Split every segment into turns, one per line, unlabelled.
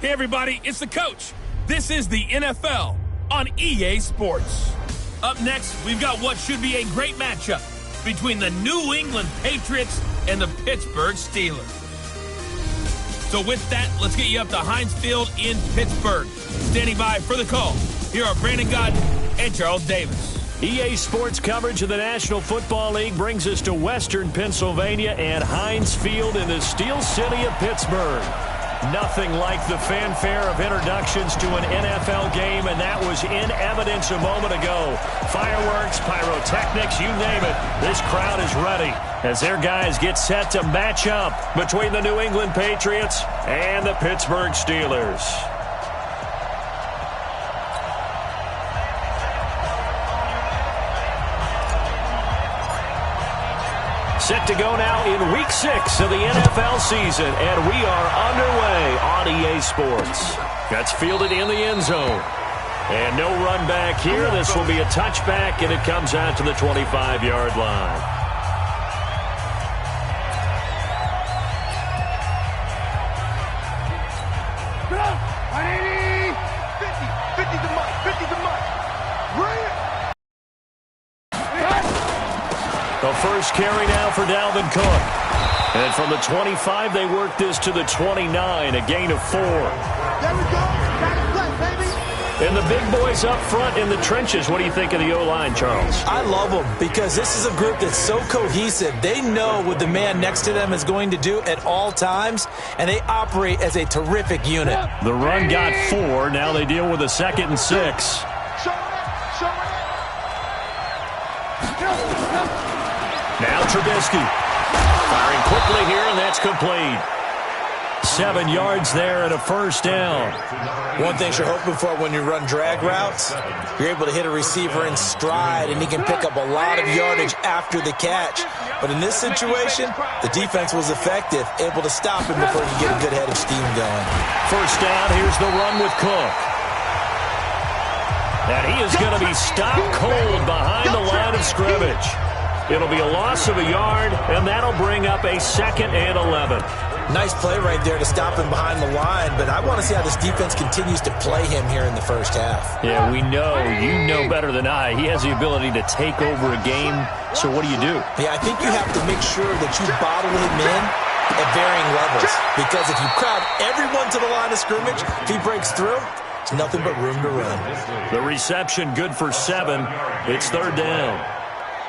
Hey everybody, it's the coach. This is the NFL on EA Sports. Up next, we've got what should be a great matchup between the New England Patriots and the Pittsburgh Steelers. So with that, let's get you up to Heinz Field in Pittsburgh. Standing by for the call, here are Brandon Godden and Charles Davis.
EA Sports coverage of the National Football League brings us to Western Pennsylvania and Heinz Field in the Steel City of Pittsburgh. Nothing like the fanfare of introductions to an NFL game, and that was in evidence a moment ago. Fireworks, pyrotechnics, you name it. This crowd is ready as their guys get set to match up between the New England Patriots and the Pittsburgh Steelers. Set to go now in Week 6 of the NFL season, and we are underway on EA Sports. That's fielded in the end zone. And no run back here. This will be a touchback, and it comes out to the 25-yard line. The first carry now for Dalvin Cook. And from the 25, they work this to the 29, a gain of 4.
There we go. Play, baby.
And the big boys up front in the trenches. What do you think of the O-line, Charles?
I love them because this is a group that's so cohesive. They know what the man next to them is going to do at all times, and they operate as a terrific unit.
The run got 4. Now they deal with a 2nd and 6. Now Trubisky firing quickly here, and that's complete. 7 yards there and a first down.
One thing you're hoping for when you run drag routes, you're able to hit a receiver in stride, and he can pick up a lot of yardage after the catch. But in this situation, the defense was effective, able to stop him before you get a good head of steam going.
First down, here's the run with Cook. And he is going to be stopped cold behind the line of scrimmage. It'll be a loss of a yard, and that'll bring up a 2nd and 11.
Nice play right there to stop him behind the line, but I want to see how this defense continues to play him here in the first half.
Yeah, we know. You know better than I. He has the ability to take over a game, so what do you do?
Yeah, I think you have to make sure that you bottle him in at varying levels, because if you crowd everyone to the line of scrimmage, if he breaks through, it's nothing but room to run.
The reception good for 7. It's 3rd down.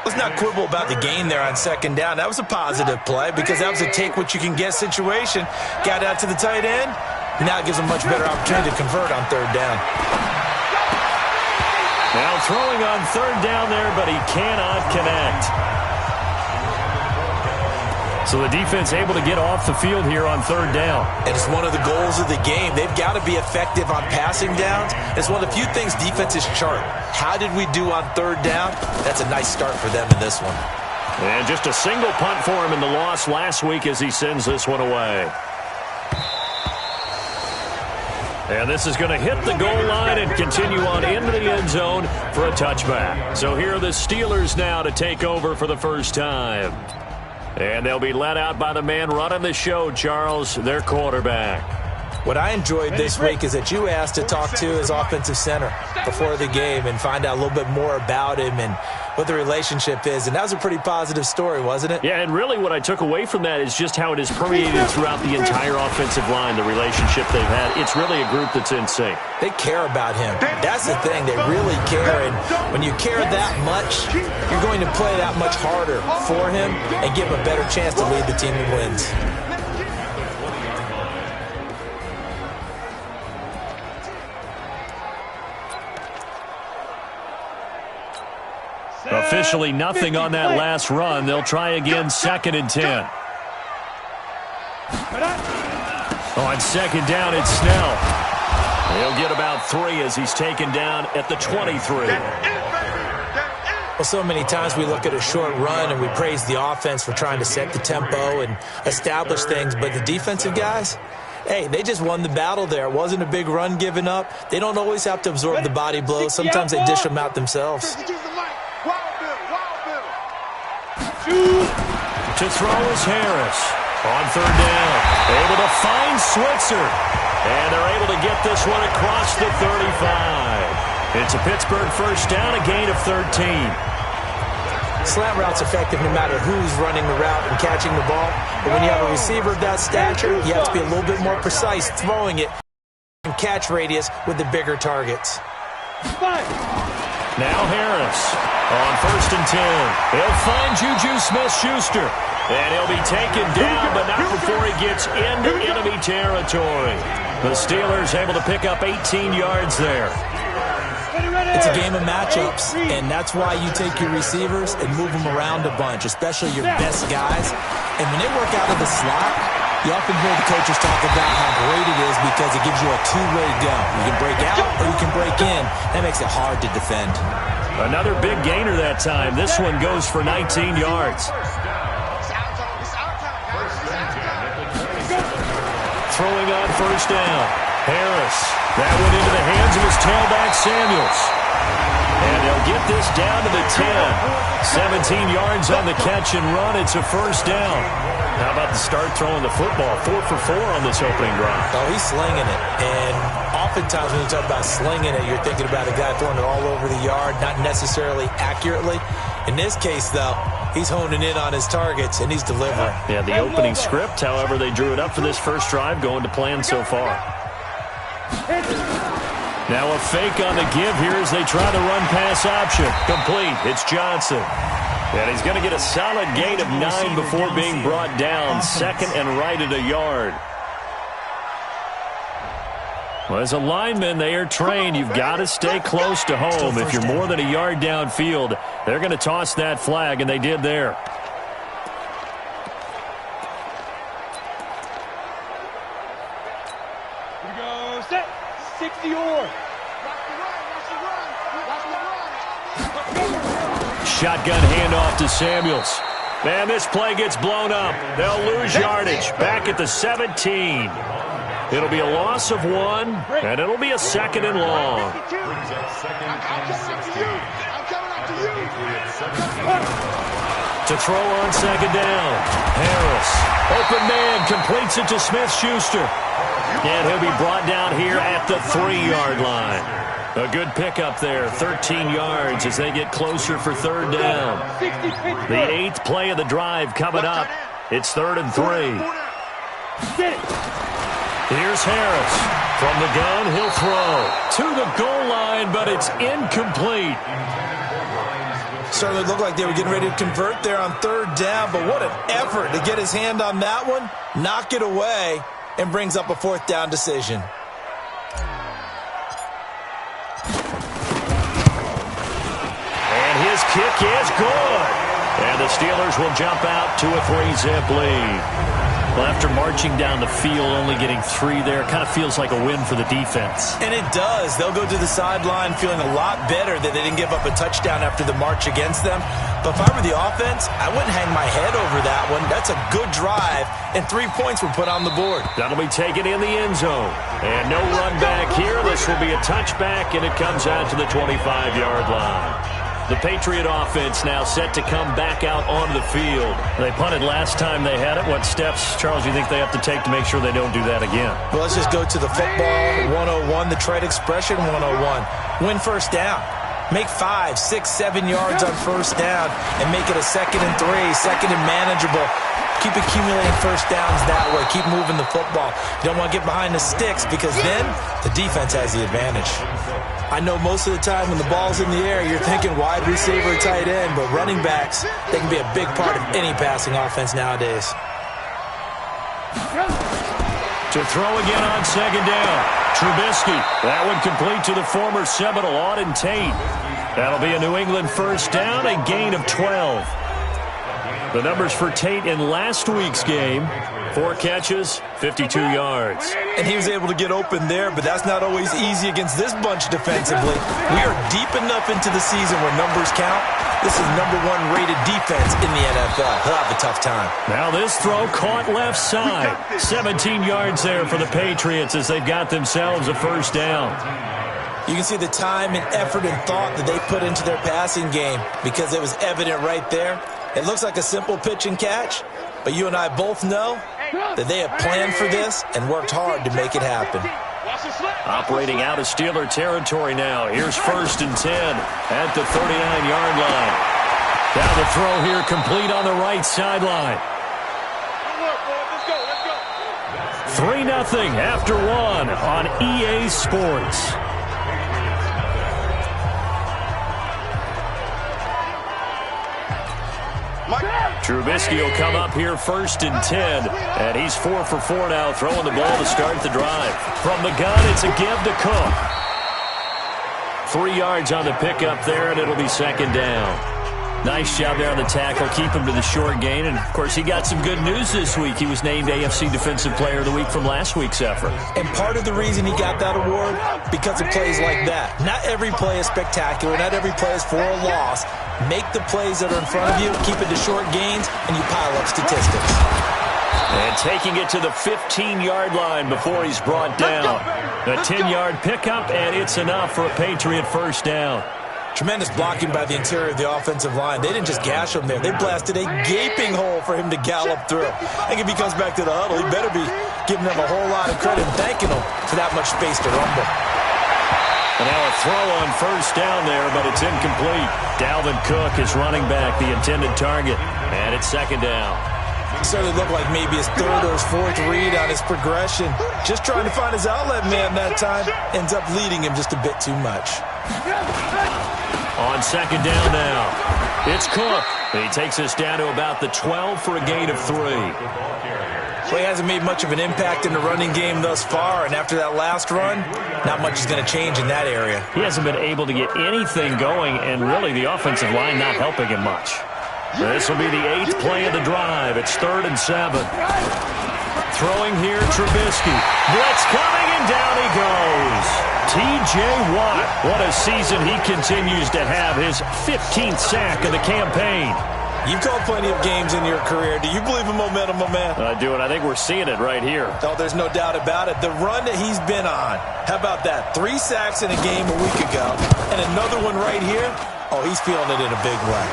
Let's not quibble about the gain there on 2nd down. That was a positive play because that was a take-what-you-can-get situation. Got out to the tight end. Now it gives him a much better opportunity to convert on 3rd down.
Now throwing on 3rd down there, but he cannot connect. So the defense able to get off the field here on 3rd down.
And it's one of the goals of the game. They've got to be effective on passing downs. It's one of the few things defenses chart. How did we do on 3rd down? That's a nice start for them in this one.
And just a single punt for him in the loss last week as he sends this one away. And this is going to hit the goal line and continue on into the end zone for a touchback. So here are the Steelers now to take over for the first time. And they'll be led out by the man running the show, Charles, their quarterback.
What I enjoyed this week is that you asked to talk to his offensive center before the game and find out a little bit more about him and what the relationship is. And that was a pretty positive story, wasn't it?
Yeah, and really what I took away from that is just how it has permeated throughout the entire offensive line, the relationship they've had. It's really a group that's in sync.
They care about him. That's the thing. They really care. And when you care that much, you're going to play that much harder for him and give him a better chance to lead the team to wins.
Officially nothing on that last run. They'll try again, 2nd and 10. On 2nd down, it's Snell. He'll get about 3 as he's taken down at the 23.
Well, so many times we look at a short run and we praise the offense for trying to set the tempo and establish things, but the defensive guys, hey, they just won the battle there. It wasn't a big run given up. They don't always have to absorb the body blows. Sometimes they dish them out themselves.
To throw is Harris. On 3rd down, able to find Switzer. And they're able to get this one across the 35. It's a Pittsburgh first down, a gain of 13.
Slant route's effective no matter who's running the route and catching the ball. But when you have a receiver of that stature, you have to be a little bit more precise throwing it and catch radius with the bigger targets.
Now Harris on 1st and 10. He'll find Juju Smith-Schuster. And he'll be taken down, but not before he gets into enemy territory. The Steelers able to pick up 18 yards there.
It's a game of matchups, and that's why you take your receivers and move them around a bunch, especially your best guys. And when they work out of the slot, you often hear the coaches talk about how great it is because it gives you a two-way go. You can break out or you can break in. That makes it hard to defend.
Another big gainer that time. This one goes for 19 yards. Throwing on 1st down. Harris. That one into the hands of his tailback, Samuels. And they'll get this down to the 10. 17 yards on the catch and run. It's a 1st down. How about the start throwing the football? 4 for 4 on this opening drive.
Oh, he's slinging it. And oftentimes when you talk about slinging it, you're thinking about a guy throwing it all over the yard, not necessarily accurately. In this case, though, he's honing in on his targets, and he's delivering.
Yeah, the opening script, however, they drew it up for this first drive, going to plan so far. Now a fake on the give here as they try the run-pass option. Complete. It's Johnson. And he's going to get a solid gain of 9 before being brought down. 2nd and right at a yard. Well, as a lineman, they are trained. You've got to stay close to home. If you're more than a yard downfield, they're going to toss that flag, and they did there.
Here we go. Set. 60 or.
Shotgun handoff to Samuels. Man, this play gets blown up. They'll lose yardage. Back at the 17. It'll be a loss of 1, and it'll be a 2nd and long. To throw on 2nd down. Harris. Open man. Completes it to Smith-Schuster. And he'll be brought down here at the 3-yard line. A good pickup there, 13 yards as they get closer for 3rd down. The 8th play of the drive coming up. It's 3rd and 3. Here's Harris. From the gun, he'll throw to the goal line, but it's incomplete.
Certainly looked like they were getting ready to convert there on 3rd down, but what an effort to get his hand on that one, knock it away, and brings up a 4th down decision.
His kick is good. And the Steelers will jump out to a 3-zip lead. Well, after marching down the field, only getting 3 there, kind of feels like a win for the defense.
And it does. They'll go to the sideline feeling a lot better that they didn't give up a touchdown after the march against them. But if I were the offense, I wouldn't hang my head over that one. That's a good drive, and 3 points were put on the board.
That'll be taken in the end zone. And no run back here. This will be a touchback, and it comes out to the 25-yard line. The Patriot offense now set to come back out onto the field. They punted last time they had it. What steps, Charles, do you think they have to take to make sure they don't do that again?
Well, let's just go to the football 101, the trade expression 101. Win 1st down. Make 5, 6, 7 yards on 1st down and make it a 2nd and 3, 2nd and manageable. Keep accumulating 1st downs that way. Keep moving the football. You don't want to get behind the sticks because then the defense has the advantage. I know most of the time when the ball's in the air, you're thinking wide receiver, tight end, but running backs, they can be a big part of any passing offense nowadays.
To throw again on 2nd down. Trubisky. That one complete to the former Seminole, Auden Tate. That'll be a New England 1st down, a gain of 12. The numbers for Tate in last week's game, 4 catches, 52 yards.
And he was able to get open there, but that's not always easy against this bunch defensively. We are deep enough into the season where numbers count. This is #1 rated defense in the NFL. He'll have a tough time.
Now this throw caught left side. 17 yards there for the Patriots as they've got themselves a 1st down.
You can see the time and effort and thought that they put into their passing game because it was evident right there. It looks like a simple pitch and catch, but you and I both know that they have planned for this and worked hard to make it happen.
Operating out of Steeler territory now. Here's 1st and 10 at the 39-yard line. Now the throw here complete on the right sideline. 3-0 after 1 on EA Sports. Trubisky will come up here 1st and 10, and he's 4 for 4 now, throwing the ball to start the drive. From the gun, it's a give to Cook. 3 yards on the pickup there, and it'll be 2nd down. Nice job there on the tackle, keep him to the short gain, and, of course, he got some good news this week. He was named AFC Defensive Player of the Week from last week's effort.
And part of the reason he got that award, because of plays like that. Not every play is spectacular. Not every play is for a loss. Make the plays that are in front of you, keep it to short gains, and you pile up statistics.
And taking it to the 15-yard line before he's brought down. A 10-yard pickup, and it's enough for a Patriot 1st down.
Tremendous blocking by the interior of the offensive line. They didn't just gash him there. They blasted a gaping hole for him to gallop through. I think if he comes back to the huddle, he better be giving them a whole lot of credit and thanking them for that much space to rumble.
And now a throw on 1st down there, but it's incomplete. Dalvin Cook is running back the intended target, and it's 2nd down.
Certainly looked like maybe his 3rd or his 4th read on his progression. Just trying to find his outlet man that time. Ends up leading him just a bit too much.
On 2nd down now, it's Cook. He takes us down to about the 12 for a gain of 3.
Well, he hasn't made much of an impact in the running game thus far, and after that last run, not much is going to change in that area.
He hasn't been able to get anything going, and really the offensive line not helping him much. This will be the 8th play of the drive. It's 3rd and 7. Throwing here, Trubisky. Blitz coming, and down he goes. T.J. Watt. What a season he continues to have. His 15th sack of the campaign.
You've called plenty of games in your career. Do you believe in momentum, my man?
I do, and I think we're seeing it right here.
Oh, there's no doubt about it. The run that he's been on. How about that? 3 sacks in a game a week ago, and another one right here. Oh, he's feeling it in a big way.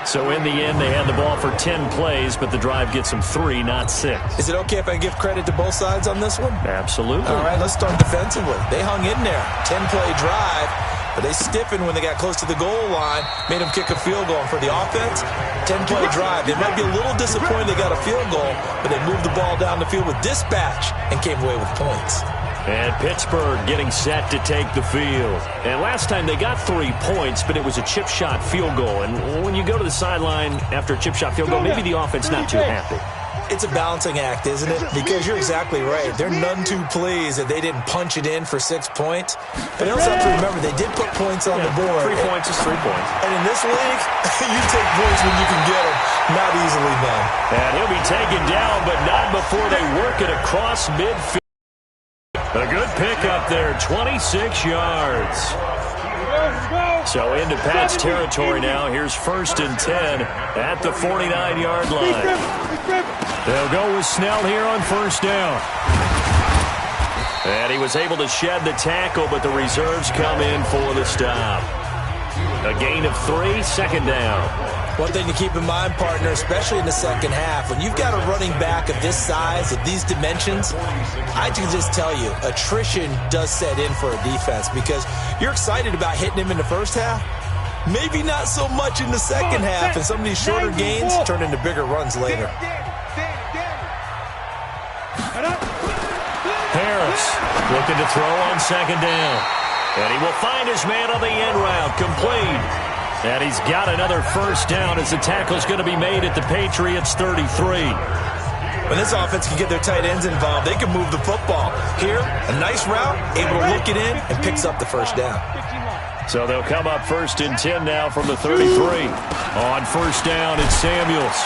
So in the end, they had the ball for 10 plays, but the drive gets them 3, not 6.
Is it okay if I give credit to both sides on this one?
Absolutely.
All right, let's start defensively. They hung in there. 10-play drive. But they stiffened when they got close to the goal line, made them kick a field goal. And for the offense, 10-play drive. They might be a little disappointed they got a field goal, but they moved the ball down the field with dispatch and came away with points.
And Pittsburgh getting set to take the field. And last time they got 3 points, but it was a chip shot field goal. And when you go to the sideline after a chip shot field goal, maybe the offense not too happy.
It's a balancing act, isn't it? Because you're exactly right. They're none too pleased that they didn't punch it in for 6 points. But they also have to remember they did put points on the board.
3 points is 3 points.
And in this league, you take points when you can get them. Not easily done.
And he'll be taken down, but not before they work it across midfield. A good pickup there, 26 yards. So into Pat's territory now. Here's 1st and 10 at the 49-yard line. They'll go with Snell here on 1st down. And he was able to shed the tackle, but the reserves come in for the stop. A gain of 3, 2nd down.
One thing to keep in mind, partner, especially in the second half, when you've got a running back of this size, of these dimensions, I can just tell you, attrition does set in for a defense because you're excited about hitting him in the first half. Maybe not so much in the second half, and some of these shorter gains turn into bigger runs later.
Harris looking to throw on 2nd down. And he will find his man on the end route, complete. And he's got another 1st down as the tackle's going to be made at the Patriots 33.
When this offense can get their tight ends involved, they can move the football. Here, a nice route, able to look it in, and picks up the 1st down.
So they'll come up 1st and 10 now from the 33. On 1st down, it's Samuels.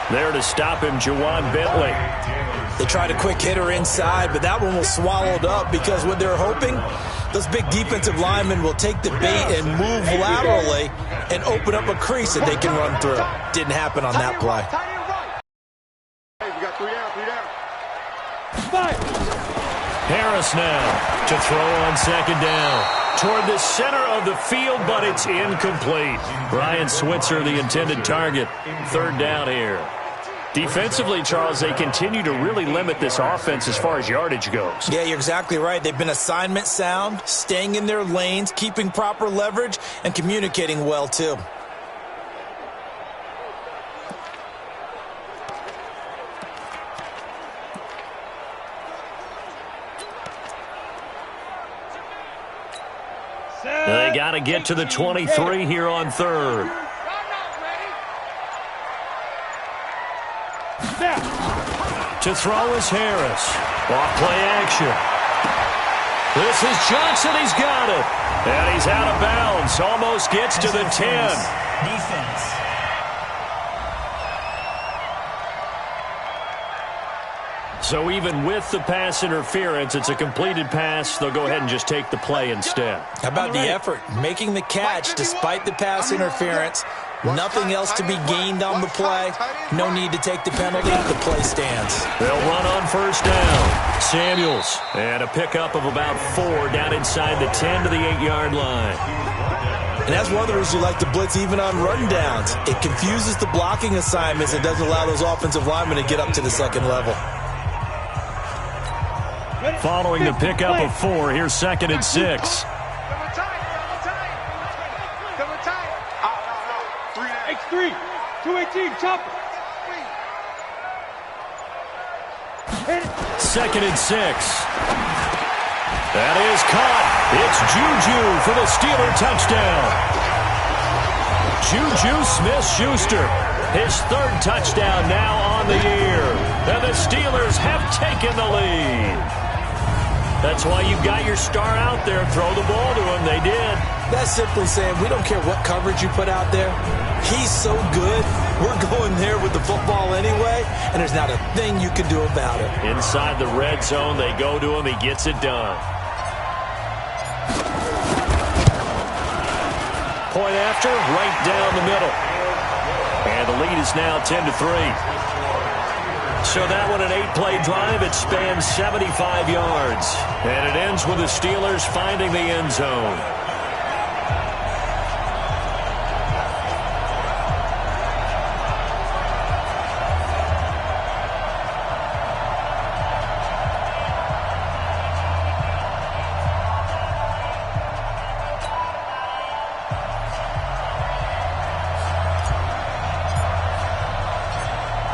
There to stop him, Juwan Bentley.
They tried a quick hitter inside, but that one was swallowed up because what they're hoping, those big defensive linemen will take the bait and move laterally and open up a crease that they can run through. Didn't happen on that play.
We got 3 down, 3 down.
Harris now to throw on 2nd down. toward the center of the field, but it's incomplete. Brian Switzer, the intended target. Third down here. Defensively, Charles, they continue to really limit this offense as far as yardage goes.
Yeah, you're exactly right. They've been assignment sound, staying in their lanes, keeping proper leverage, and communicating well, too.
They got to get to the 23 here on third. To throw is Harris. Off play action. This is Johnson. He's got it. And he's out of bounds. Almost gets to the 10.
Defense.
So even with the pass interference, it's a completed pass. They'll go ahead and just take the play instead.
How about the effort? Making the catch despite the pass interference. Nothing else to be gained on the play. No need to take the penalty. The play stands.
They'll run on first down. Samuels. And a pickup of about 4 down inside the 10 to the 8-yard line.
And that's one of the reasons you like to blitz even on run downs. It confuses the blocking assignments and doesn't allow those offensive linemen to get up to the second level.
Following the pickup of 4, here's 2nd and 6.
X3, 218, chop.
2nd and 6. That is caught. It's Juju for the Steeler touchdown. Juju Smith-Schuster, his 3rd touchdown now on the year. And the Steelers have taken the lead. That's why you've got your star out there. Throw the ball to him. They did.
That's simply saying we don't care what coverage you put out there. He's so good. We're going there with the football anyway, and there's not a thing you can do about it.
Inside the red zone, they go to him. He gets it done. Point after, right down the middle. And the lead is now 10-3. So that one, an 8-play drive. It spans 75 yards. And it ends with the Steelers finding the end zone.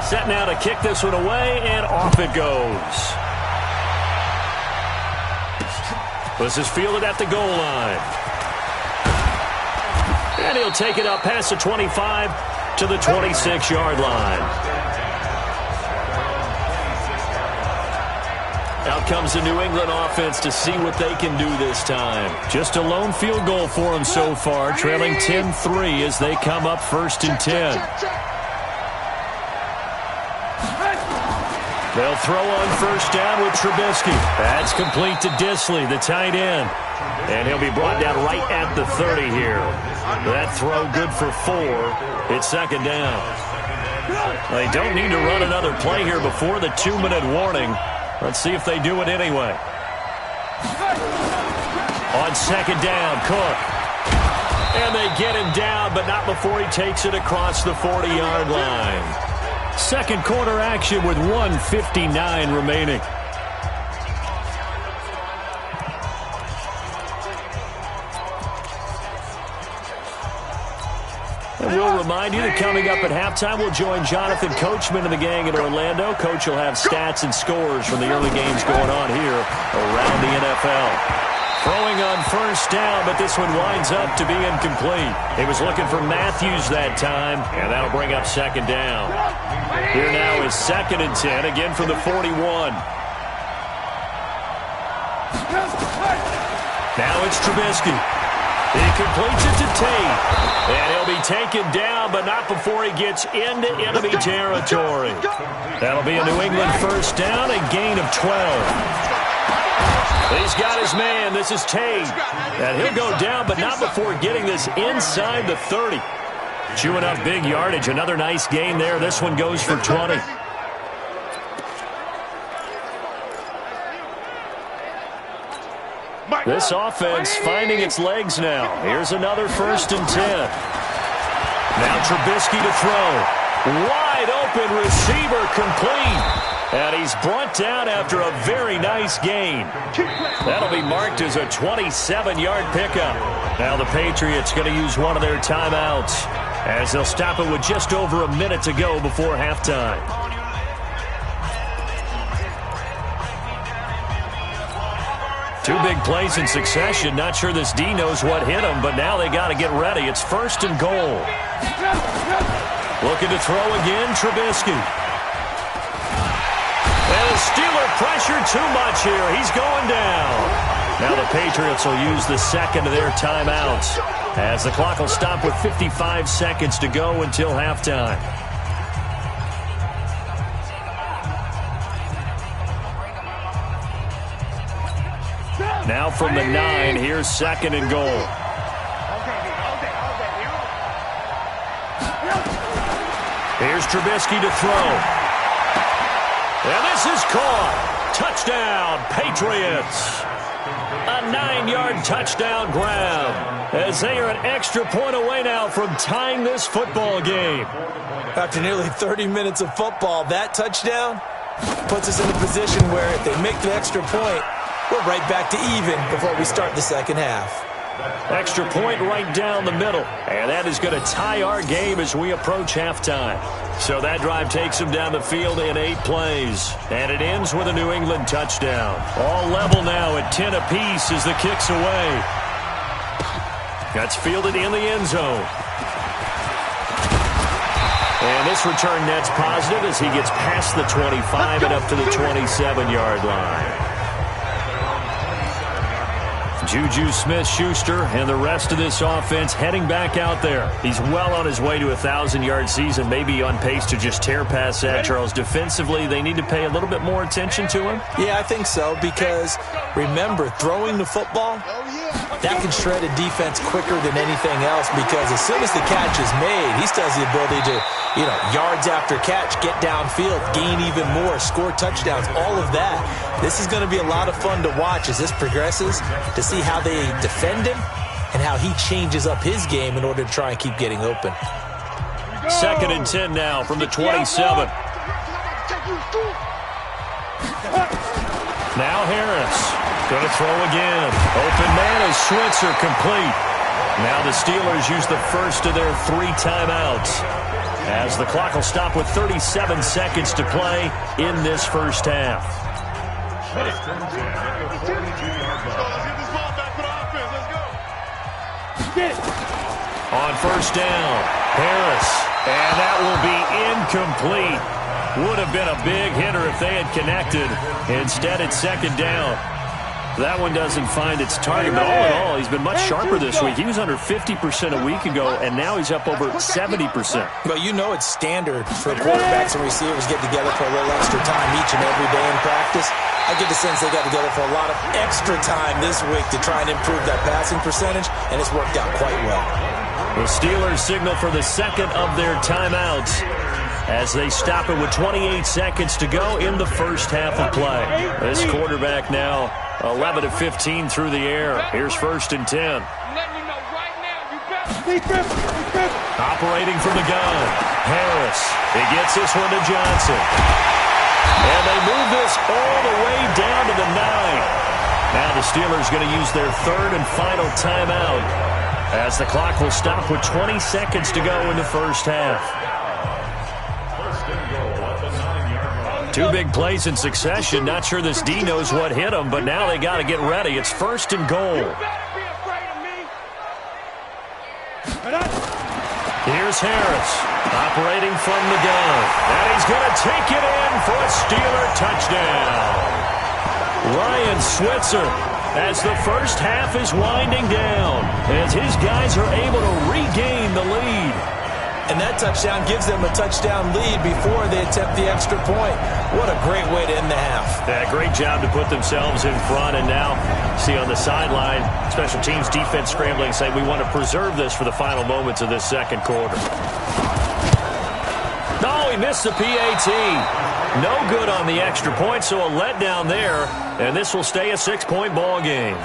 Set now to kick this one away, and off it goes. This is fielded at the goal line. And he'll take it up past the 25 to the 26-yard line. Out comes the New England offense to see what they can do this time. Just a lone field goal for them so far, trailing 10-3 as they come up 1st and 10. They'll throw on first down with Trubisky. That's complete to Disley, the tight end. And he'll be brought down right at the 30 here. That throw good for 4. It's 2nd down. They don't need to run another play here before the 2-minute warning. Let's see if they do it anyway. On 2nd down, Cook. And they get him down, but not before he takes it across the 40-yard line. Second quarter action with 1:59 remaining. And we'll remind you that coming up at halftime, we'll join Jonathan Coachman and the gang in Orlando. Coach will have stats and scores from the early games going on here around the NFL. Throwing on first down, but this one winds up to be incomplete. He was looking for Matthews that time, and that'll bring up 2nd down. Here now is 2nd and 10, again from the 41. Now it's Trubisky. He completes it to Tate. And he'll be taken down, but not before he gets into enemy territory. That'll be a New England first down, a gain of 12. He's got his man. This is Tate. And he'll go down, but not before getting this inside the 30. Chewing up big yardage. Another nice gain there. This one goes for 20. This offense finding its legs now. Here's another 1st and 10. Now Trubisky to throw. Wide open receiver, complete. And he's brought down after a very nice gain. That'll be marked as a 27-yard pickup. Now the Patriots going to use one of their timeouts as they'll stop it with just over a minute to go before halftime. Two big plays in succession. Not sure this D knows what hit him, but now they got to get ready. It's 1st and goal. Looking to throw again, Trubisky. And the Steeler pressure too much here. He's going down. Now the Patriots will use the second of their timeouts as the clock will stop with 55 seconds to go until halftime. Now from the 9, here's 2nd and goal. Here's Trubisky to throw. And this is caught. Touchdown, Patriots. A 9-yard touchdown grab as they are an extra point away now from tying this football game.
After nearly 30 minutes of football, that touchdown puts us in a position where if they make the extra point, we're right back to even before we start the second half.
Extra point right down the middle. And that is going to tie our game as we approach halftime. So that drive takes them down the field in 8 plays. And it ends with a New England touchdown. All level now at 10 apiece as the kick's away. That's fielded in the end zone. And this return net's positive as he gets past the 25 and up to the 27-yard line. Juju Smith-Schuster and the rest of this offense heading back out there. He's well on his way to a 1,000-yard season, maybe on pace to just tear past that, Charles. Defensively, they need to pay a little bit more attention to him?
Yeah, I think so, because remember, throwing the football, that can shred a defense quicker than anything else, because as soon as the catch is made, he still has the ability to, yards after catch, get downfield, gain even more, score touchdowns, all of that. This is going to be a lot of fun to watch as this progresses, to see how they defend him and how he changes up his game in order to try and keep getting open.
2nd and 10 now from the 27. Now Harris going to throw again. Open man is Switzer, complete. Now the Steelers use the first of their 3 timeouts as the clock will stop with 37 seconds to play in this first half. On 1st down, Harris, and that will be incomplete. Would have been a big hitter if they had connected. Instead, it's 2nd down. That one doesn't find its target, but all in all, he's been much sharper this week. He was under 50% a week ago, and now he's up over 70%.
Well, it's standard for quarterbacks and receivers get together for a little extra time each and every day in practice. I get the sense they got together for a lot of extra time this week to try and improve that passing percentage, and it's worked out quite well.
The Steelers signal for the second of their timeouts as they stop it with 28 seconds to go in the first half of play. This quarterback now 11 of 15 through the air. Here's 1st and 10. Operating from the gun. Harris. He gets this one to Johnson. And they move this all the way down to the 9. Now the Steelers going to use their 3rd and final timeout as the clock will stop with 20 seconds to go in the first half. 2 big plays in succession. Not sure this D knows what hit him, but now they got to get ready. It's 1st and goal. Here's Harris, operating from the gun. And he's going to take it in for a Steeler touchdown. Ryan Switzer, as the first half is winding down, as his guys are able to regain the lead.
And that touchdown gives them a touchdown lead before they attempt the extra point. What a great way to end the half.
Yeah, great job to put themselves in front. And now, see on the sideline, special teams defense scrambling, saying we want to preserve this for the final moments of this second quarter. No, he missed the PAT. No good on the extra point, so a letdown there. And this will stay a 6-point ball game.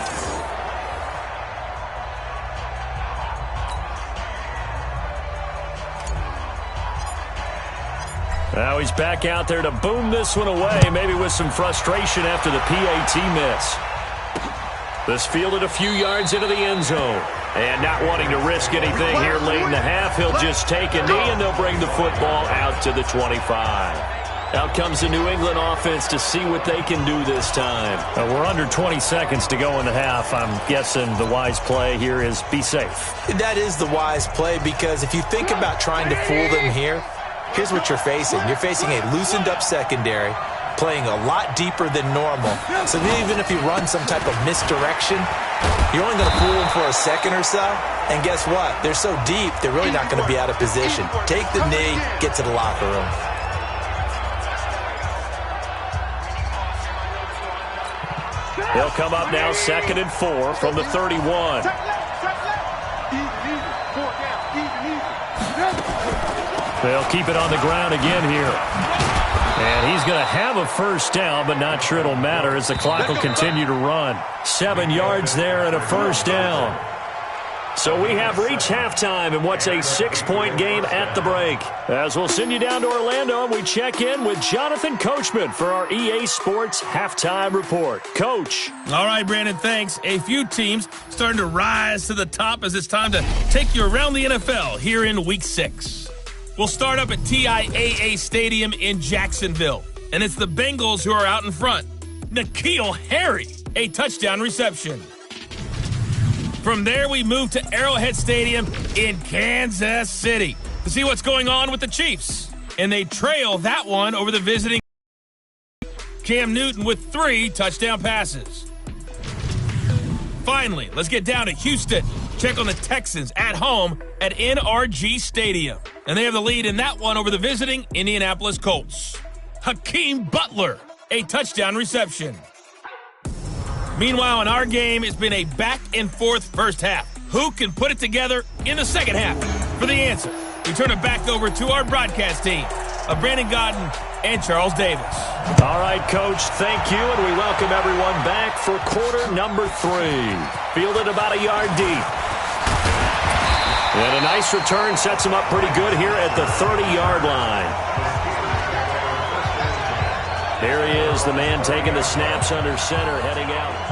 Now he's back out there to boom this one away, maybe with some frustration after the PAT miss. This fielded a few yards into the end zone. And not wanting to risk anything here late in the half, he'll just take a knee and they'll bring the football out to the 25. Out comes the New England offense to see what they can do this time.
We're under 20 seconds to go in the half. I'm guessing the wise play here is be safe.
That is the wise play, because if you think about trying to fool them here, here's what you're facing. You're facing a loosened up secondary, playing a lot deeper than normal. So even if you run some type of misdirection, you're only going to fool them for a second or so. And guess what? They're so deep, they're really not going to be out of position. Take the knee, get to the locker room.
They'll come up now 2nd and 4 from the 31.
They'll keep it on the ground again here. And he's going to have a first down, but not sure it'll matter as the clock will continue to run.
7 yards there and a first down. So we have reached halftime in what's a 6-point game at the break. As we'll send you down to Orlando, we check in with Jonathan Coachman for our EA Sports Halftime Report. Coach.
All right, Brandon, thanks. A few teams starting to rise to the top as it's time to take you around the NFL here in Week 6. We'll start up at TIAA Stadium in Jacksonville, and it's the Bengals who are out in front. N'Keal Harry, a touchdown reception. From there, we move to Arrowhead Stadium in Kansas City to see what's going on with the Chiefs. And they trail that one over the visiting Cam Newton with 3 touchdown passes. Finally, let's get down to Houston. Check on the Texans at home at NRG Stadium. And they have the lead in that one over the visiting Indianapolis Colts. Hakeem Butler, a touchdown reception. Meanwhile, in our game, it's been a back-and-forth first half. Who can put it together in the second half? For the answer, we turn it back over to our broadcast team of Brandon Godden and Charles Davis.
All right, Coach, thank you, and we welcome everyone back for quarter number 3. Fielded about a yard deep. And a nice return sets him up pretty good here at the 30-yard line. There he is, the man taking the snaps under center, heading out.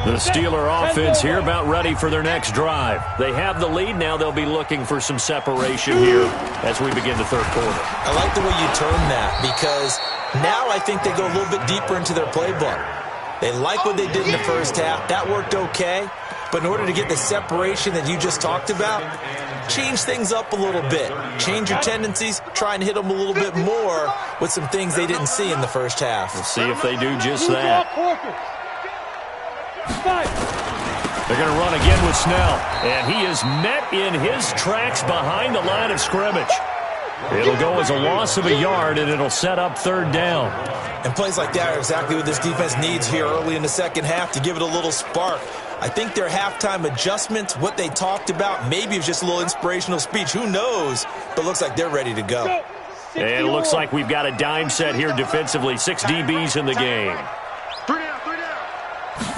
The Steeler offense here about ready for their next drive. They have the lead. Now they'll be looking for some separation here as we begin the third quarter.
I like the way you term that, because now I think they go a little bit deeper into their playbook. They like what they did in the first half. That worked okay. But in order to get the separation that you just talked about, change things up a little bit. Change your tendencies. Try and hit them a little bit more with some things they didn't see in the first half.
We'll see if they do just that. They're going to run again with Snell. And he is met in his tracks behind the line of scrimmage. It'll go as a loss of a yard, and it'll set up third down.
And plays like that are exactly what this defense needs here early in the second half to give it a little spark. I think their halftime adjustments, what they talked about, maybe it was just a little inspirational speech. Who knows? But it looks like they're ready to go.
And it looks like we've got a dime set here defensively. 6 DBs in the game.
3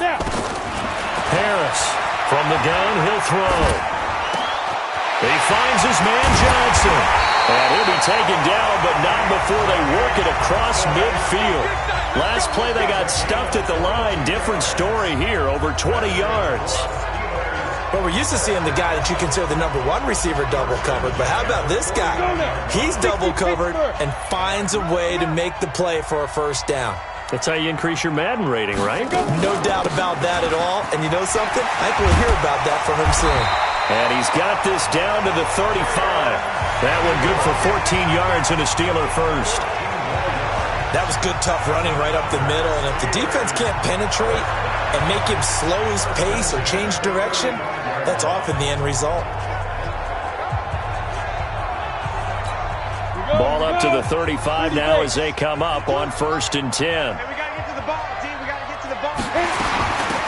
down.
Harris from the gun, he'll throw. He finds his man Johnson. And he'll be taken down, but not before they work it across midfield. Last play, they got stuffed at the line. Different story here, over 20 yards.
Well, we're used to seeing the guy that you consider the number 1 receiver double covered, but how about this guy? He's double covered and finds a way to make the play for a first down.
That's how you increase your Madden rating, right?
No doubt about that at all. And you know something? I think we'll hear about that from him soon.
And he's got this down to the 35. That one good for 14 yards and a Steeler first.
That was good, tough running right up the middle. And if the defense can't penetrate and make him slow his pace or change direction, that's often the end result.
Ball up to the 35 now as they come up on 1st and 10.
Hey, we got to get to the ball, team. We got to get to the ball.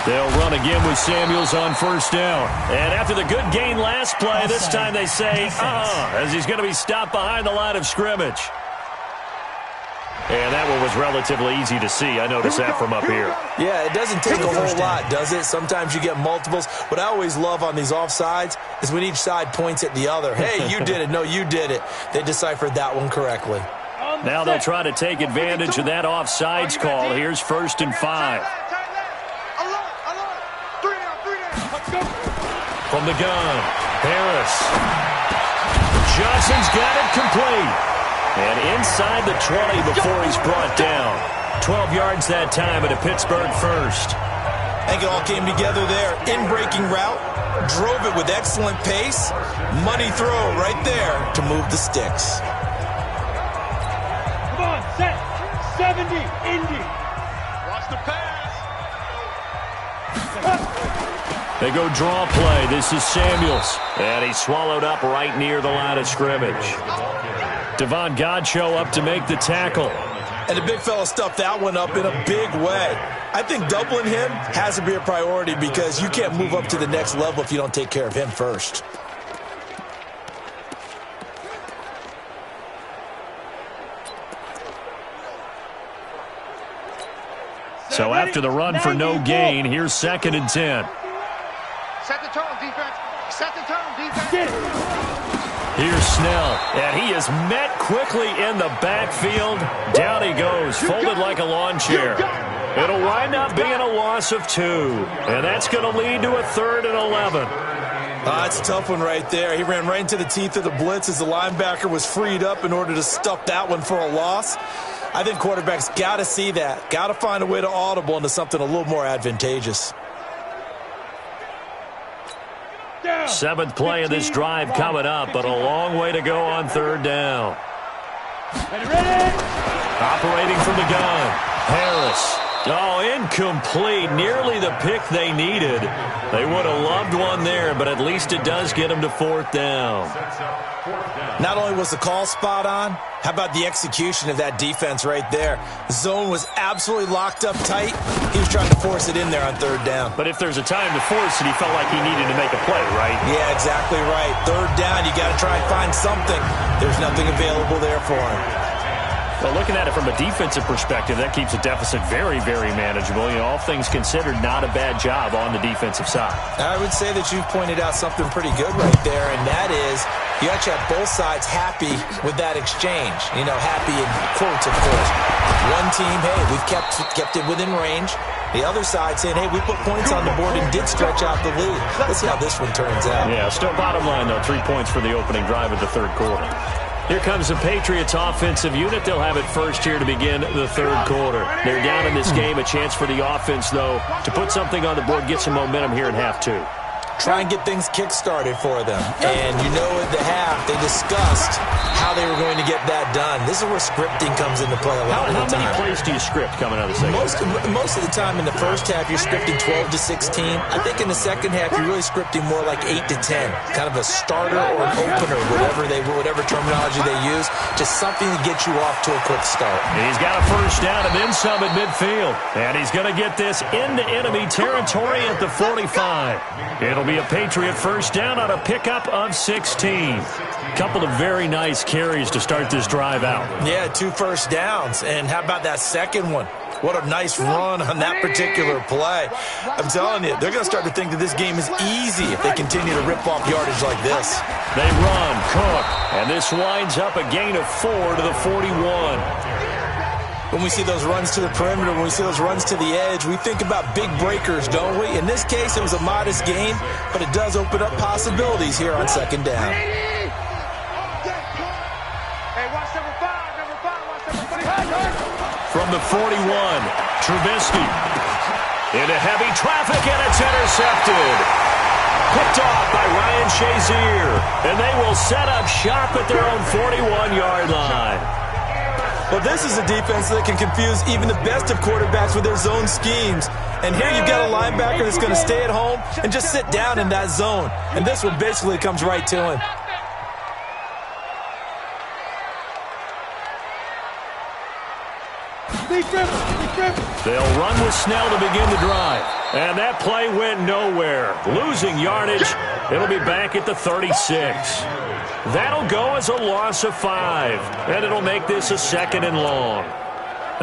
They'll run again with Samuels on 1st down. And after the good gain last play, this time they say, as he's going to be stopped behind the line of scrimmage. And that one was relatively easy to see. I noticed that from up here.
Yeah, it doesn't take a whole lot, does it? Sometimes you get multiples. What I always love on these offsides is when each side points at the other. Hey, you did it. No, you did it. They deciphered that one correctly.
Now they'll try to take advantage of that offsides call. Here's 1st and 5. From the gun, Harris. Johnson's got it complete. And inside the 20 before he's brought down. 12 yards that time, and a Pittsburgh first.
I think it all came together there. In-breaking route, drove it with excellent pace. Money throw right there to move the sticks.
Come on, set. 70, Indy. Watch the pass.
They go draw play. This is Samuels. And he's swallowed up right near the line of scrimmage. Devon Godchaux up to make the tackle.
And the big fella stuffed that one up in a big way. I think doubling him has to be a priority because you can't move up to the next level if you don't take care of him first.
So after the run for no gain, here's 2nd and 10.
Set the tone, defense. Set the tone, defense.
Here's Snell, and he is met quickly in the backfield. Down he goes, folded like a lawn chair. It'll wind up being a loss of 2, and that's going to lead to a 3rd and 11.
That's a tough one right there. He ran right into the teeth of the blitz as the linebacker was freed up in order to stuff that one for a loss. I think quarterbacks got to see that, got to find a way to audible into something a little more advantageous.
7th play of this drive coming up, but a long way to go on 3rd down. Operating from the gun, Harris. Oh, incomplete. Nearly the pick they needed. They would have loved one there, but at least it does get them to 4th down.
Not only was the call spot on, how about the execution of that defense right there? Zone was absolutely locked up tight. He was trying to force it in there on 3rd down.
But if there's a time to force it, he felt like he needed to make a play, right?
Yeah, exactly right. 3rd down, you got to try and find something. There's nothing available there for him.
Well, looking at it from a defensive perspective, that keeps a deficit very, very manageable. You know, all things considered, not a bad job on the defensive side. I
would say that you've pointed out something pretty good right there, and that is you actually have both sides happy with that exchange. You know, happy in quotes, of course. One team, hey, we've kept it within range. The other side saying, hey, we put points on the board and did stretch out the lead. Let's see how this one turns out.
Yeah, still bottom line, though, 3 points for the opening drive of the 3rd quarter. Here comes the Patriots offensive unit. They'll have it first here to begin the 3rd quarter. They're down in this game. A chance for the offense, though, to put something on the board, get some momentum here in half 2.
Try and get things kick-started for them. And you know at the half, they discussed how they were going to get that done. This is where scripting comes into play a lot of the time.
How many plays do you script coming out of the second half?
Most of the time in the first half, you're scripting 12 to 16. I think in the second half, you're really scripting more like 8 to 10. Kind of a starter or an opener, whatever terminology they use. Just something to get you off to a quick start.
He's got a first down and then some at midfield. And he's going to get this into enemy territory at the 45. It'll be a Patriot first down on a pickup of 16. Couple of very nice carries to start this drive out.
Yeah, 2 first downs. And how about that second one? What a nice run on that particular play. I'm telling you, they're going to start to think that this game is easy if they continue to rip off yardage like this.
They run, Cook, and this winds up a gain of 4 to the 41.
When we see those runs to the perimeter, when we see those runs to the edge, we think about big breakers, don't we? In this case, it was a modest gain, but it does open up possibilities here on 2nd down.
Hey, watch number 5, watch number 5.
From the 41, Trubisky. Into heavy traffic, and it's intercepted. Picked off by Ryan Shazier, and they will set up shop at their own 41-yard line.
Well, this is a defense that can confuse even the best of quarterbacks with their zone schemes. And here you've got a linebacker that's going to stay at home and just sit down in that zone. And this one basically comes right to him.
They'll run with Snell to begin the drive. And that play went nowhere. Losing yardage. It'll be back at the 36. That'll go as a loss of 5. And it'll make this a 2nd and long.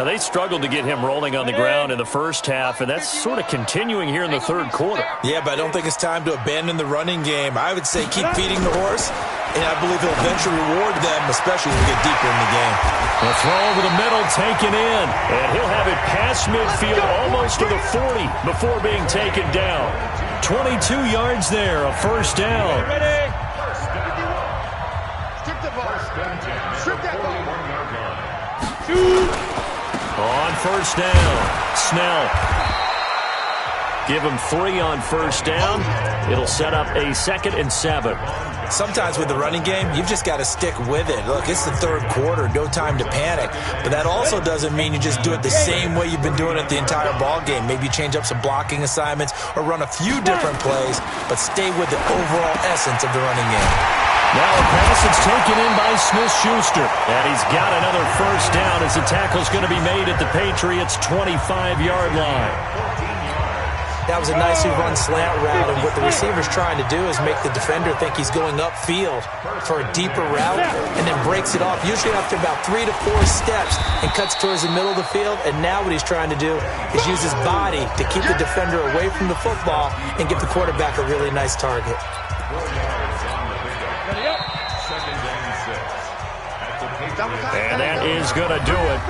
Now, they struggled to get him rolling on the ground in the first half, and that's sort of continuing here in the third quarter.
Yeah, but I don't think it's time to abandon the running game. I would say keep feeding the horse, and I believe he'll eventually reward them, especially as we get deeper in the game.
The throw over the middle taken in, and he'll have it past midfield almost to the 40 before being taken down. 22 yards there, a first down.
Strip the ball. Strip that ball.
On first down, Snell. Give him 3 on first down. It'll set up a 2nd and 7.
Sometimes with the running game, you've just got to stick with it. Look, it's the third quarter, no time to panic. But that also doesn't mean you just do it the same way you've been doing it the entire ball game. Maybe you change up some blocking assignments or run a few different plays, but stay with the overall essence of the running game.
Now a pass that's taken in by Smith-Schuster. And he's got another first down as the tackle's going to be made at the Patriots' 25-yard line.
That was a nicely run slant route, and what the receiver's trying to do is make the defender think he's going upfield for a deeper route and then breaks it off, usually after about 3 to 4 steps, and cuts towards the middle of the field. And now what he's trying to do is use his body to keep the defender away from the football and give the quarterback a really nice target.
And that is going to do it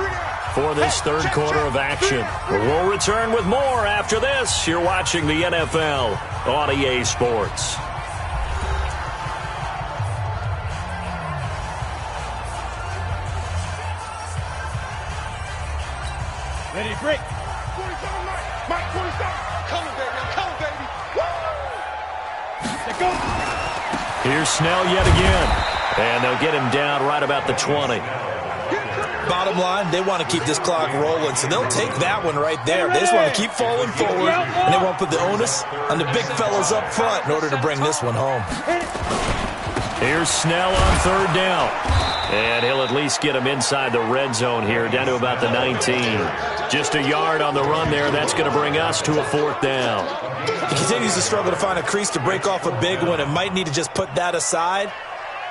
for this third quarter of action. We'll return with more after this. You're watching the NFL on EA Sports.
Ready, break. 47, Mike, 47. Coming, baby. I'm coming, baby. Woo! Let's go.
Here's Snell yet again. And they'll get him down right about the 20.
Bottom line, they want to keep this clock rolling, so they'll take that one right there. They just want to keep falling forward, and they won't put the onus on the big fellas up front in order to bring this one home.
Here's Snell on third down. And he'll at least get him inside the red zone here, down to about the 19. Just a yard on the run there. That's going to bring us to a 4th down.
He continues to struggle to find a crease to break off a big one, and might need to just put that aside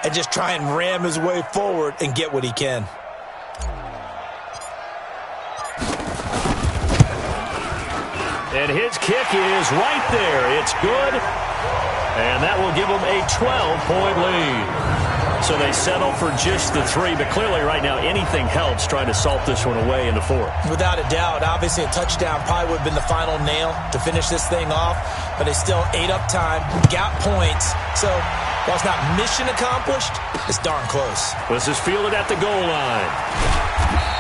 and just try and ram his way forward and get what he can.
And his kick is right there. It's good. And that will give them a 12-point lead. So they settle for just the 3, but clearly right now anything helps trying to salt this one away in the 4th.
Without a doubt, obviously a touchdown probably would have been the final nail to finish this thing off, but they still ate up time, got points. So while it's not mission accomplished, it's darn close.
This is fielded at the goal line.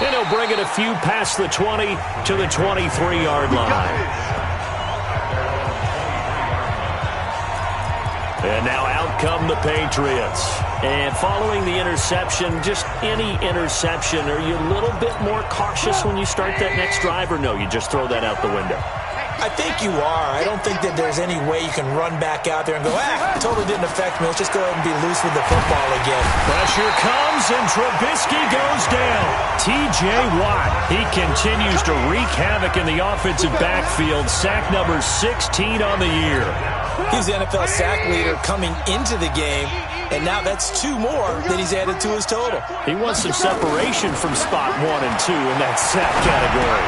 And he'll bring it a few past the 20 to the 23-yard line. And now out come the Patriots. And following the interception, just any interception, are you a little bit more cautious when you start that next drive, or no, you just throw that out the window?
I think you are. I don't think that there's any way you can run back out there and go, totally didn't affect me. Let's just go ahead and be loose with the football again.
Pressure comes, and Trubisky goes down. T.J. Watt, he continues to wreak havoc in the offensive backfield. Sack number 16 on the year.
He's the NFL sack leader coming into the game, and now that's 2 more that he's added to his total.
He wants some separation from spot 1 and 2 in that sack category.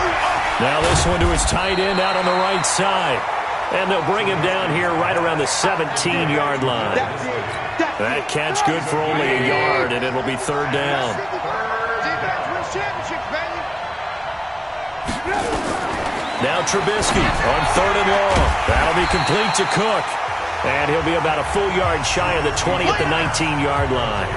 Now this one to his tight end out on the right side. And they'll bring him down here right around the 17-yard line. That catch good for only a yard, and it'll be 3rd down. Now Trubisky on 3rd and long. That'll be complete to Cook. And he'll be about a full yard shy of the 20 at the 19-yard line.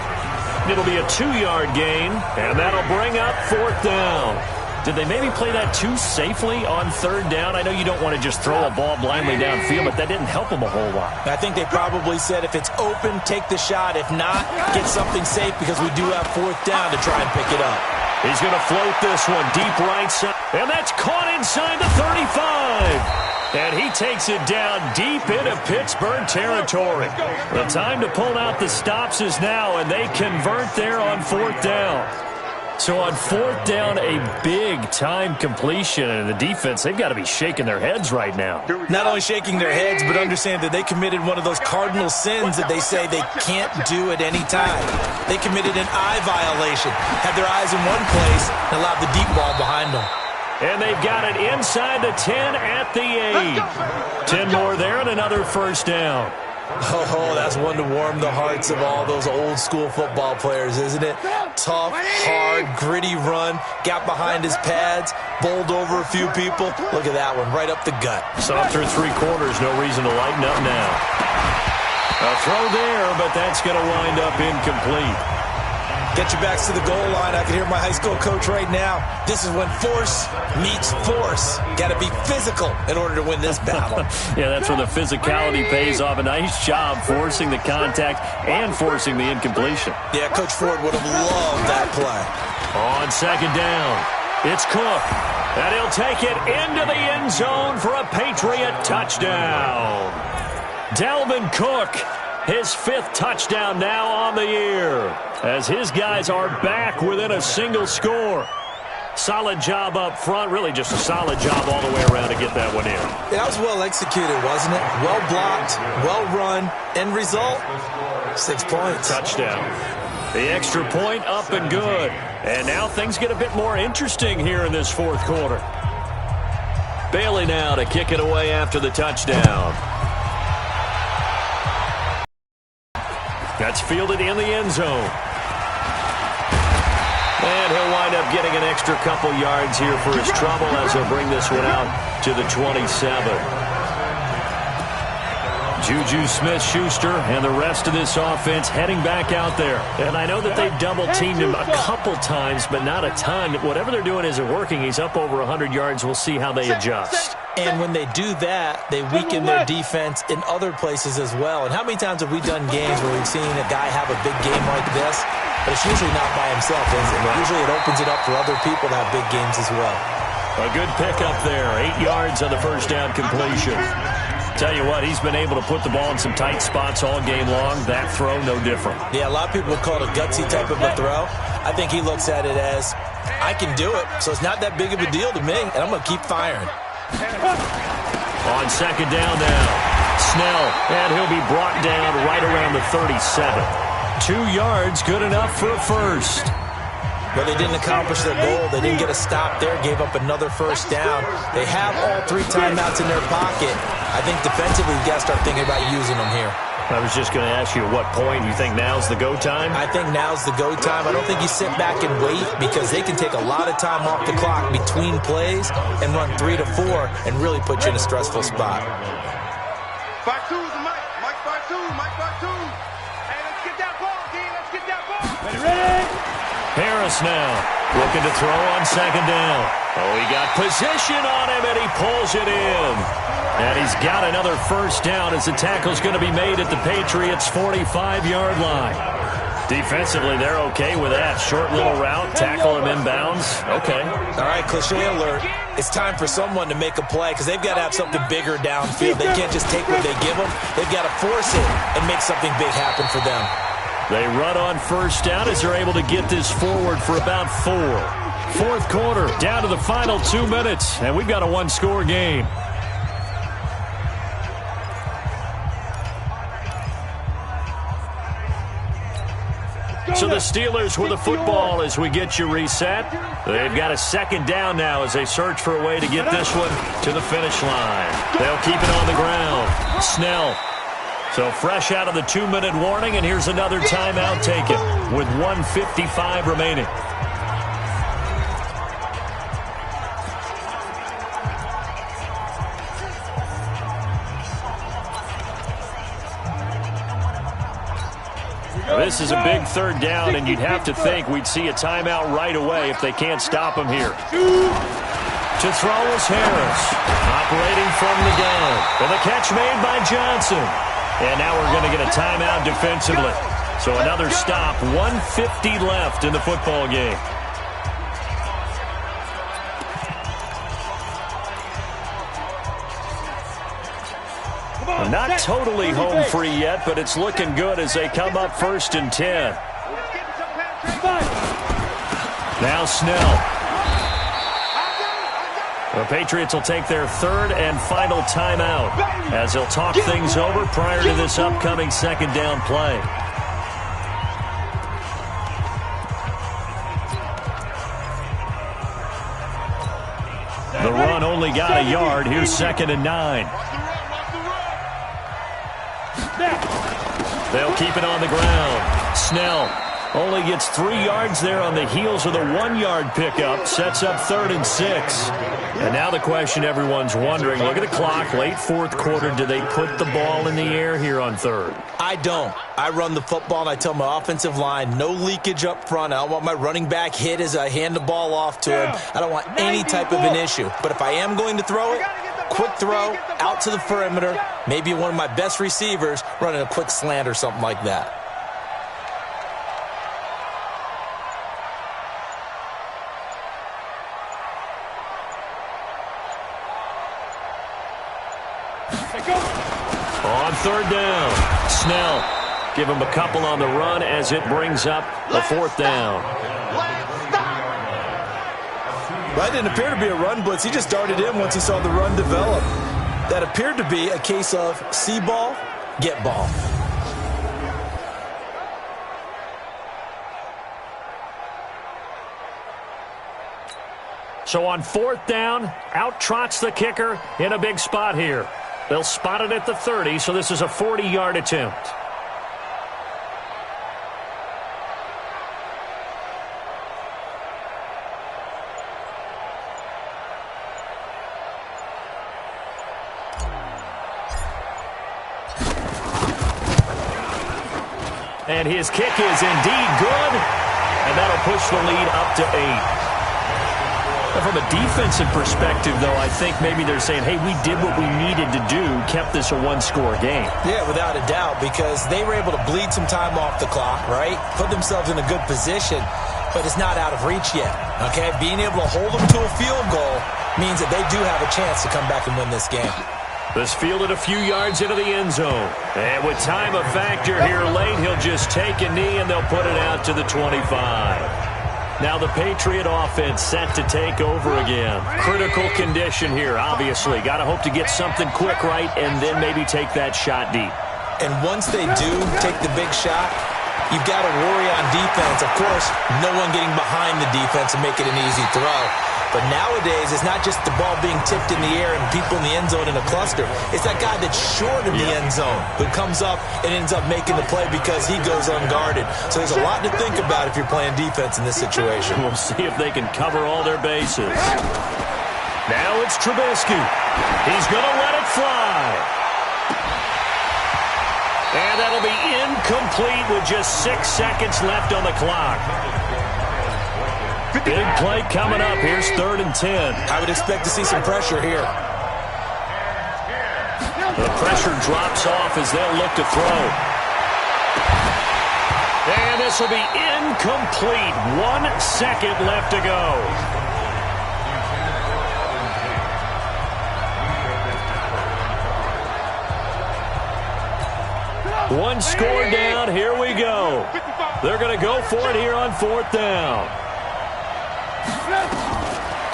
It'll be a 2-yard gain, and that'll bring up 4th down. Did they maybe play that too safely on 3rd down? I know you don't want to just throw a ball blindly downfield, but that didn't help them a whole lot.
I think they probably said if it's open, take the shot. If not, get something safe because we do have 4th down to try and pick it up.
He's going to float this one deep right side. And that's caught inside the 35. And he takes it down deep into Pittsburgh territory. The time to pull out the stops is now, and they convert there on 4th down.
So on fourth down, a big-time completion, and the defense, they've got to be shaking their heads right now.
Not only shaking their heads, but understand that they committed one of those cardinal sins that they say they can't do at any time. They committed an eye violation, had their eyes in one place, and allowed the deep ball behind them.
And they've got it inside the 10 at the 8. 10 more there and another first down.
Oh, that's one to warm the hearts of all those old-school football players, isn't it? Tough, hard, gritty run, got behind his pads, bowled over a few people. Look at that one, right up the gut.
So after 3 quarters, no reason to lighten up now. A throw there, but that's going to wind up incomplete.
Get your backs to the goal line. I can hear my high school coach right now. This is when force meets force. Got to be physical in order to win this battle.
Yeah, that's where the physicality pays off. A nice job forcing the contact and forcing the incompletion.
Yeah, Coach Ford would have loved that play.
On second down, it's Cook. And he'll take it into the end zone for a Patriot touchdown. Dalvin Cook, his 5th touchdown now on the year, as his guys are back within a single score. Solid job up front, really just a solid job all the way around to get that one in.
That was well executed, wasn't it? Well blocked, well run. End result, 6 points.
Touchdown. The extra point up and good. And now things get a bit more interesting here in this 4th quarter. Bailey now to kick it away after the touchdown. That's fielded in the end zone. And he'll wind up getting an extra couple yards here for his trouble as he'll bring this one out to the 27. Juju Smith-Schuster and the rest of this offense heading back out there. And I know that they've double-teamed him a couple times, but not a ton. Whatever they're doing isn't working. He's up over 100 yards. We'll see how they adjust.
And when they do that, they weaken their defense in other places as well. And how many times have we done games where we've seen a guy have a big game like this? But it's usually not by himself, is it? Usually it opens it up for other people to have big games as well.
A good pickup there. 8 yards on the first down completion. Tell you what, he's been able to put the ball in some tight spots all game long. That throw, no different.
Yeah, a lot of people would call it a gutsy type of a throw. I think he looks at it as, I can do it, so it's not that big of a deal to me, and I'm going to keep firing.
On second down now, Snell, and he'll be brought down right around the 37. 2 yards, good enough for a first.
But they didn't accomplish their goal. They didn't get a stop there, gave up another first down. They have all 3 timeouts in their pocket. I think defensively, you've got to start thinking about using them here.
I was just going to ask you at what point you think now's the go time?
I think now's the go time. I don't think you sit back and wait because they can take a lot of time off the clock between plays and run 3 to 4 and really put you in a stressful spot.
5-2 is the Mike. Mike 5-2. Mike 5-2. Hey, let's get that ball, D. Let's get that ball. Ready?
Harris now looking to throw on second down. Oh, he got position on him, and he pulls it in. And he's got another first down as the tackle's going to be made at the Patriots' 45-yard line. Defensively, they're okay with that. Short little route, tackle him inbounds. Okay.
All right, cliche alert. It's time for someone to make a play because they've got to have something bigger downfield. They can't just take what they give them. They've got to force it and make something big happen for them.
They run on first down as they're able to get this forward for about 4. 4th quarter, down to the final 2 minutes, and we've got a 1-score game. So the Steelers with the football as we get you reset. They've got a second down now as they search for a way to get this one to the finish line. They'll keep it on the ground. Snell. So fresh out of the 2-minute warning, and here's another timeout taken with 1:55 remaining. This is a big 3rd down, and you'd have to think we'd see a timeout right away if they can't stop him here. To throw is Harris, operating from the gun. And the catch made by Johnson. And now we're going to get a timeout defensively. So another stop, 1:50 left in the football game. Not totally home free yet, but it's looking good as they come up 1st and 10. Now Snell. The Patriots will take their third and final timeout as they'll talk things over prior to this upcoming second down play. The run only got a yard. Here's 2nd and 9. They'll keep it on the ground. Snell only gets 3 yards there on the heels of the 1-yard pickup. Sets up 3rd and 6. And now the question everyone's wondering, look at the clock, late fourth quarter, do they put the ball in the air here on 3rd?
I don't. I run the football and I tell my offensive line, no leakage up front. I don't want my running back hit as I hand the ball off to him. I don't want any type of an issue. But if I am going to throw it, quick throw, out to the perimeter, maybe one of my best receivers running a quick slant or something like that.
On 3rd down, Snell give him a couple on the run as it brings up the 4th down.
That didn't appear to be a run blitz. He just darted in once he saw the run develop. That appeared to be a case of see ball, get ball.
So on 4th down, out trots the kicker in a big spot here. They'll spot it at the 30, so this is a 40-yard attempt. And his kick is indeed good, and that'll push the lead up to 8. From a defensive perspective, though, I think maybe they're saying, hey, we did what we needed to do, kept this a one-score game.
Yeah, without a doubt, because they were able to bleed some time off the clock, right? Put themselves in a good position, but it's not out of reach yet, okay? Being able to hold them to a field goal means that they do have a chance to come back and win this game.
This fielded a few yards into the end zone. And with time a factor here late, he'll just take a knee and they'll put it out to the 25. Now the Patriot offense set to take over again. Critical condition here, obviously. Got to hope to get something quick right and then maybe take that shot deep.
And once they do take the big shot, you've got to worry on defense. Of course, no one getting behind the defense and make it an easy throw. But nowadays, it's not just the ball being tipped in the air and people in the end zone in a cluster. It's that guy that's short of the end zone who comes up and ends up making the play because he goes unguarded. So there's a lot to think about if you're playing defense in this situation.
We'll see if they can cover all their bases. Now it's Trubisky. He's going to let it fly. And that'll be incomplete with just 6 seconds left on the clock. Big play coming up. Here's 3rd and 10.
I would expect to see some pressure here.
The pressure drops off as they'll look to throw. And this will be incomplete. 1 second left to go. One score down. Here we go. They're going to go for it here on 4th down.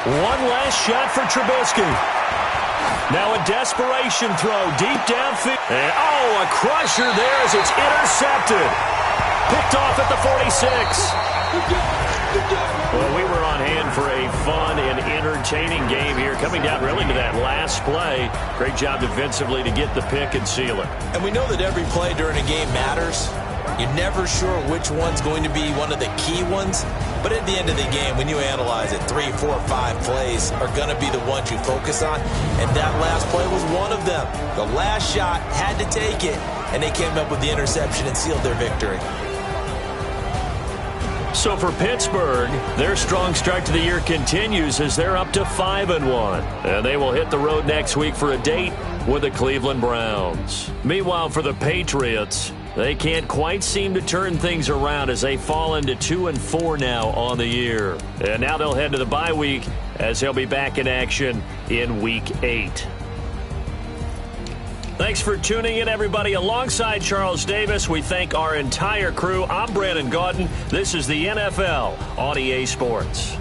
One last shot for Trubisky. Now a desperation throw deep downfield. And a crusher there as it's intercepted. Picked off at the 46. Well, we were on hand for a fun and entertaining game here. Coming down really to that last play. Great job defensively to get the pick and seal it.
And we know that every play during a game matters. You're never sure which one's going to be one of the key ones. But at the end of the game, when you analyze it, 3, 4, 5 plays are going to be the ones you focus on. And that last play was one of them. The last shot had to take it, and they came up with the interception and sealed their victory.
So for Pittsburgh, their strong start to the year continues as they're up to 5-1. And they will hit the road next week for a date with the Cleveland Browns. Meanwhile, for the Patriots, they can't quite seem to turn things around as they fall into 2-4 now on the year. And now they'll head to the bye week as they'll be back in action in Week 8. Thanks for tuning in, everybody. Alongside Charles Davis, we thank our entire crew. I'm Brandon Gaudin. This is the NFL on EA Sports.